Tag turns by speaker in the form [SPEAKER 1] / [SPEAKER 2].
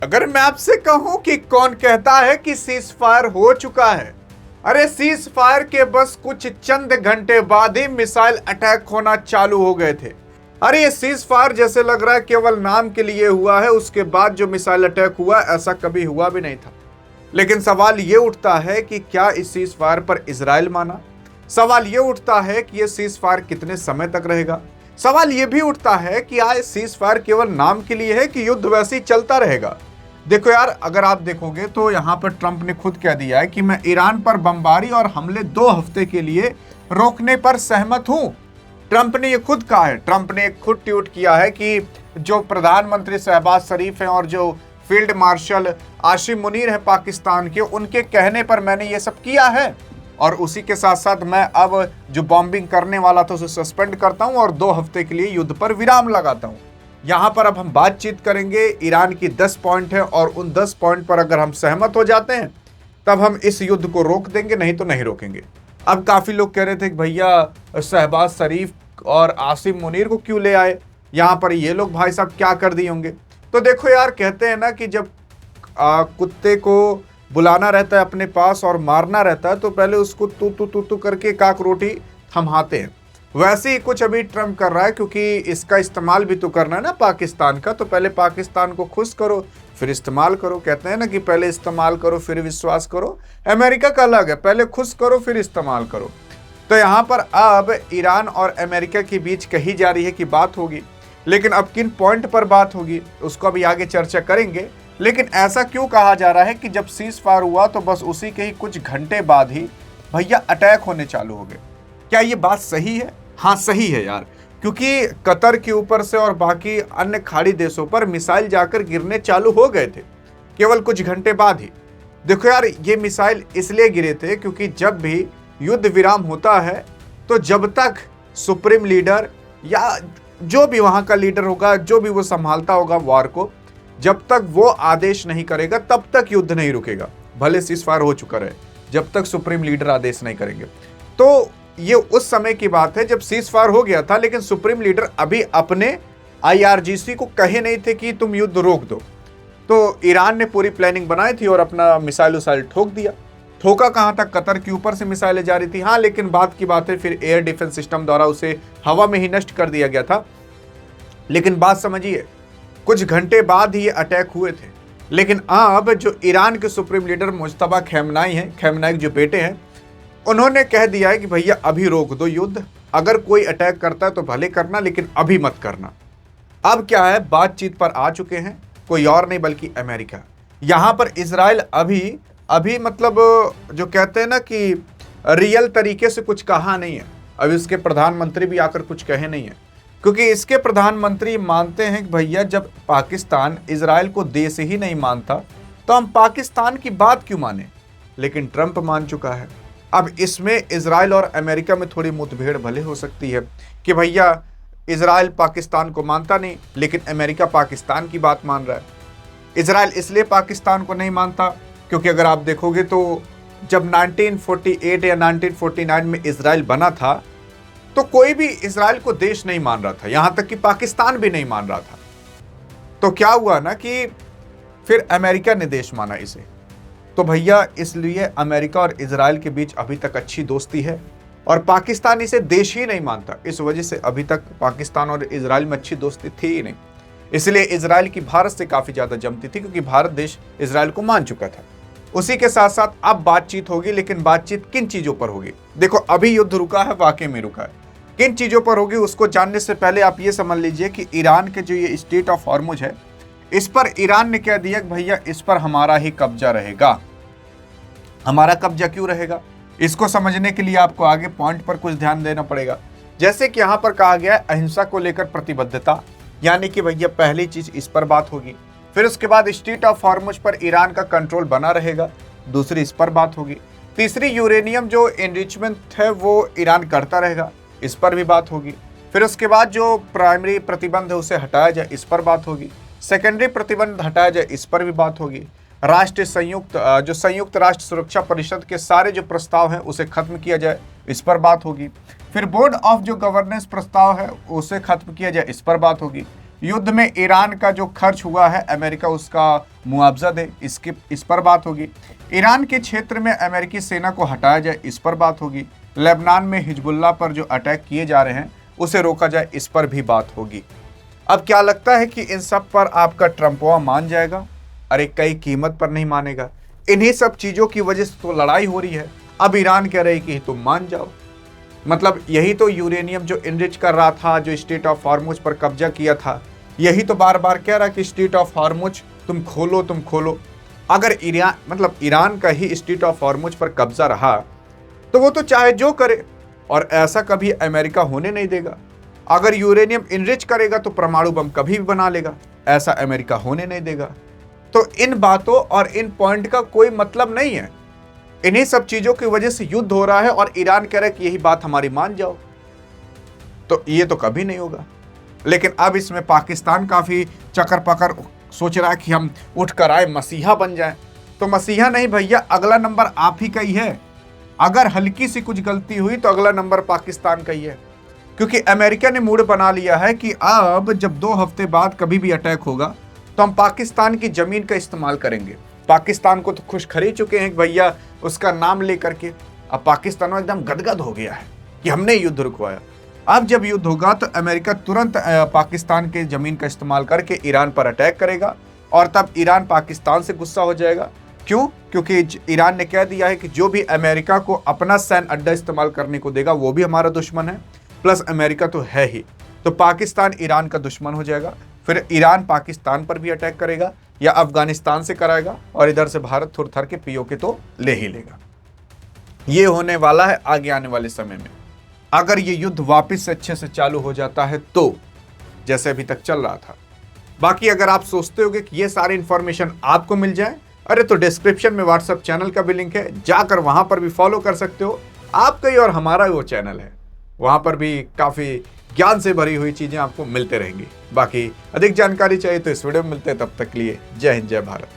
[SPEAKER 1] अगर मैं आपसे कहूं कि कौन कहता है कि सीज फायर हो चुका है, अरे सीज फायर के बस कुछ चंद घंटे बाद ही मिसाइल अटैक होना चालू हो गए थे। अरे ये सीज फायर जैसे लग रहा है केवल नाम के लिए हुआ है, उसके बाद जो मिसाइल अटैक हुआ ऐसा कभी हुआ भी नहीं था। लेकिन सवाल ये उठता है कि क्या इस सीज फायर पर इजराइल माना? सवाल ये उठता है कि ये सीज फायर कितने समय तक रहेगा? सवाल ये भी उठता है कि क्या सीज फायर केवल नाम के लिए है कि युद्ध वैसे ही चलता रहेगा? देखो यार, अगर आप देखोगे तो यहाँ पर ट्रंप ने खुद कह दिया है कि मैं ईरान पर बमबारी और हमले 2 हफ्ते के लिए रोकने पर सहमत हूं। ट्रंप ने ये खुद कहा है। ट्रंप ने खुद ट्वीट किया है कि जो प्रधानमंत्री शहबाज शरीफ हैं और जो फील्ड मार्शल आसिम मुनीर है पाकिस्तान के, उनके कहने पर मैंने ये सब किया है। और उसी के साथ साथ मैं अब जो बॉम्बिंग करने वाला था उसे सस्पेंड करता हूं और 2 हफ्ते के लिए युद्ध पर विराम लगाता हूं। यहाँ पर अब हम बातचीत करेंगे। ईरान की 10 पॉइंट है और उन 10 पॉइंट पर अगर हम सहमत हो जाते हैं तब हम इस युद्ध को रोक देंगे, नहीं तो नहीं रोकेंगे। अब काफी लोग कह रहे थे कि भैया शहबाज शरीफ और आसिम मुनीर को क्यों ले आए यहाँ पर, ये लोग भाई साहब क्या कर दिए होंगे? तो देखो यार, कहते हैं ना कि जब कुत्ते को बुलाना रहता है अपने पास और मारना रहता है तो पहले उसको तू तू तू तू करके काक रोटी थमाते हैं। वैसे ही कुछ अभी ट्रम्प कर रहा है, क्योंकि इसका इस्तेमाल भी तो करना है ना पाकिस्तान का, तो पहले पाकिस्तान को खुश करो फिर इस्तेमाल करो। कहते हैं ना कि पहले इस्तेमाल करो फिर विश्वास करो। अमेरिका का अलग है, पहले खुश करो फिर इस्तेमाल करो। तो यहाँ पर अब ईरान और अमेरिका के बीच कही जा रही है कि बात होगी, लेकिन अब किन पॉइंट पर बात होगी उसको अभी आगे चर्चा करेंगे। लेकिन ऐसा क्यों कहा जा रहा है कि जब सीज फायर हुआ तो बस उसी के ही कुछ घंटे बाद ही भैया अटैक होने चालू हो गए? क्या ये बात सही है? हाँ सही है यार, क्योंकि कतर के ऊपर से और बाकी अन्य खाड़ी देशों पर मिसाइल जाकर गिरने चालू हो गए थे केवल कुछ घंटे बाद ही। देखो यार, ये मिसाइल इसलिए गिरे थे क्योंकि जब भी युद्ध विराम होता है तो जब तक सुप्रीम लीडर या जो भी वहां का लीडर होगा, जो भी वो संभालता होगा वार को, जब तक वो आदेश नहीं करेगा तब तक युद्ध नहीं रुकेगा। भले सीज फायर हो चुका रहे, जब तक सुप्रीम लीडर आदेश नहीं करेंगे। तो ये उस समय की बात है जब सीज फायर हो गया था, लेकिन सुप्रीम लीडर अभी अपने IRGC को कहे नहीं थे कि तुम युद्ध रोक दो। तो ईरान ने पूरी प्लानिंग बनाई थी और अपना मिसाइल उसाइल ठोक दिया। ठोका कहां तक? कतर के ऊपर से मिसाइलें जा रही थी। हाँ, लेकिन बाद की बात है, फिर एयर डिफेंस सिस्टम द्वारा उसे हवा में ही नष्ट कर दिया गया था। लेकिन बात समझिए, कुछ घंटे बाद ही ये अटैक हुए थे। लेकिन अब जो ईरान के सुप्रीम लीडर मुज्तबा खamenei हैं, खamenei जो बेटे हैं, उन्होंने कह दिया है कि भैया अभी रोक दो युद्ध, अगर कोई अटैक करता है तो भले करना लेकिन अभी मत करना। अब क्या है, बातचीत पर आ चुके हैं, कोई और नहीं बल्कि अमेरिका। यहां पर इजराइल अभी मतलब जो कहते हैं ना कि रियल तरीके से कुछ कहा नहीं है। अभी इसके प्रधानमंत्री भी आकर कुछ कहे नहीं है, क्योंकि इसके प्रधानमंत्री मानते हैं कि भैया जब पाकिस्तान इजराइल को देश ही नहीं मानता तो हम पाकिस्तान की बात क्यों माने। लेकिन ट्रंप मान चुका है। अब इसमें इजराइल और अमेरिका में थोड़ी मुठभेड़ भले हो सकती है कि भैया इजराइल पाकिस्तान को मानता नहीं, लेकिन अमेरिका पाकिस्तान की बात मान रहा है। इजराइल इसलिए पाकिस्तान को नहीं मानता क्योंकि अगर आप देखोगे तो जब 1948 या 1949 में इजराइल बना था तो कोई भी इजराइल को देश नहीं मान रहा था, यहां तक कि पाकिस्तान भी नहीं मान रहा था। तो क्या हुआ ना कि फिर अमेरिका ने देश माना इसे। तो भैया इसलिए अमेरिका और इजराइल के बीच अभी तक अच्छी दोस्ती है और पाकिस्तान इसे देश ही नहीं मानता। इस वजह से अभी तक पाकिस्तान और इजराइल में अच्छी दोस्ती थी ही नहीं। इसलिए इजराइल की भारत से काफी ज्यादा जमती थी, क्योंकि भारत देश इजराइल को मान चुका था। उसी के साथ साथ अब बातचीत होगी, लेकिन बातचीत किन चीजों पर होगी? देखो, अभी युद्ध रुका है, वाकई में रुका है। किन चीजों पर होगी उसको जानने से पहले आप ये समझ लीजिए कि ईरान के जो ये स्ट्रेट ऑफ हॉर्मुज है, इस पर ईरान ने कह दिया कि भैया इस पर हमारा ही कब्जा रहेगा। हमारा कब्जा क्यों रहेगा, इसको समझने के लिए आपको आगे पॉइंट पर कुछ ध्यान देना पड़ेगा। जैसे कि यहाँ पर कहा गया है अहिंसा को लेकर प्रतिबद्धता, यानी कि भैया पहली चीज इस पर बात होगी। फिर उसके बाद स्ट्रेट ऑफ हॉर्मुज पर ईरान का कंट्रोल बना रहेगा, दूसरी इस पर बात होगी। तीसरी, यूरेनियम जो एनरिचमेंट है वो ईरान करता रहेगा, इस पर भी बात होगी। फिर उसके बाद जो प्राइमरी प्रतिबंध है उसे हटाया जाए, इस पर बात होगी। सेकेंडरी प्रतिबंध हटाया जाए, इस पर भी बात होगी। संयुक्त राष्ट्र सुरक्षा परिषद के सारे जो प्रस्ताव हैं उसे खत्म किया जाए, इस पर बात होगी। फिर बोर्ड ऑफ जो गवर्नेंस प्रस्ताव है उसे खत्म किया जाए, इस पर बात होगी। युद्ध में ईरान का जो खर्च हुआ है अमेरिका उसका मुआवजा दे, इस पर बात होगी। ईरान के क्षेत्र में अमेरिकी सेना को हटाया जाए, इस पर बात होगी। लेबनान में हिजबुल्लाह पर जो अटैक किए जा रहे हैं उसे रोका जाए, इस पर भी बात होगी। अब क्या लगता है कि इन सब पर आपका ट्रंपवा मान जाएगा? अरे कई कीमत पर नहीं मानेगा। इन्हीं सब चीजों की वजह से तो लड़ाई हो रही है। अब ईरान कह रही कि तुम मान जाओ, मतलब यही तो यूरेनियम जो इनरिच कर रहा था, जो स्ट्रेट ऑफ हॉर्मुज पर कब्जा किया था, यही तो बार बार कह रहा कि स्ट्रेट ऑफ हॉर्मुज तुम खोलो, तुम खोलो। अगर ईरान का ही स्ट्रेट ऑफ हॉर्मुज पर कब्जा रहा तो वो तो चाहे जो करे, और ऐसा कभी अमेरिका होने नहीं देगा। अगर यूरेनियम इनरिच करेगा तो परमाणु बम कभी भी बना लेगा, ऐसा अमेरिका होने नहीं देगा। तो इन बातों और इन पॉइंट का कोई मतलब नहीं है। इन्हीं सब चीजों की वजह से युद्ध हो रहा है और ईरान कह रहा है कि यही बात हमारी मान जाओ, तो ये तो कभी नहीं होगा। लेकिन अब इसमें पाकिस्तान काफी चक्कर पकड़ सोच रहा है कि हम उठ कर आए, मसीहा बन जाए। तो मसीहा नहीं भैया, अगला नंबर आप ही का ही है। अगर हल्की सी कुछ गलती हुई तो अगला नंबर पाकिस्तान का ही है, क्योंकि अमेरिका ने मूड बना लिया है कि अब जब 2 हफ्ते बाद कभी भी अटैक होगा तो हम पाकिस्तान की जमीन का इस्तेमाल करेंगे। पाकिस्तान को तो खुश खरीद चुके हैं भैया उसका नाम लेकर के। अब पाकिस्तान एकदम गदगद हो गया है कि हमने युद्ध रुकवाया। अब जब युद्ध होगा तो अमेरिका तुरंत पाकिस्तान के जमीन का इस्तेमाल करके ईरान पर अटैक करेगा, और तब ईरान पाकिस्तान से गुस्सा हो जाएगा। क्यों? क्योंकि ईरान ने कह दिया है कि जो भी अमेरिका को अपना सैन्य अड्डा इस्तेमाल करने को देगा वो भी हमारा दुश्मन है, प्लस अमेरिका तो है ही। तो पाकिस्तान ईरान का दुश्मन हो जाएगा। फिर ईरान पाकिस्तान पर भी अटैक करेगा या अफगानिस्तान से कराएगा, और इधर से भारत थुर थर के पीओके तो ले ही लेगा। ये होने वाला है आगे आने वाले समय में। अगर ये युद्ध वापस से अच्छे से चालू हो जाता है तो, जैसे अभी तक चल रहा था। बाकी अगर आप सोचते होगे कि ये सारी इंफॉर्मेशन आपको मिल जाए, अरे तो डिस्क्रिप्शन में व्हाट्सएप चैनल का भी लिंक है, जाकर वहां पर भी फॉलो कर सकते हो। आपका ही और हमारा ही वो चैनल है, वहां पर भी काफी ज्ञान से भरी हुई चीजें आपको मिलते रहेंगी। बाकी अधिक जानकारी चाहिए तो इस वीडियो में मिलते हैं, तब तक के लिए जय हिंद, जय भारत।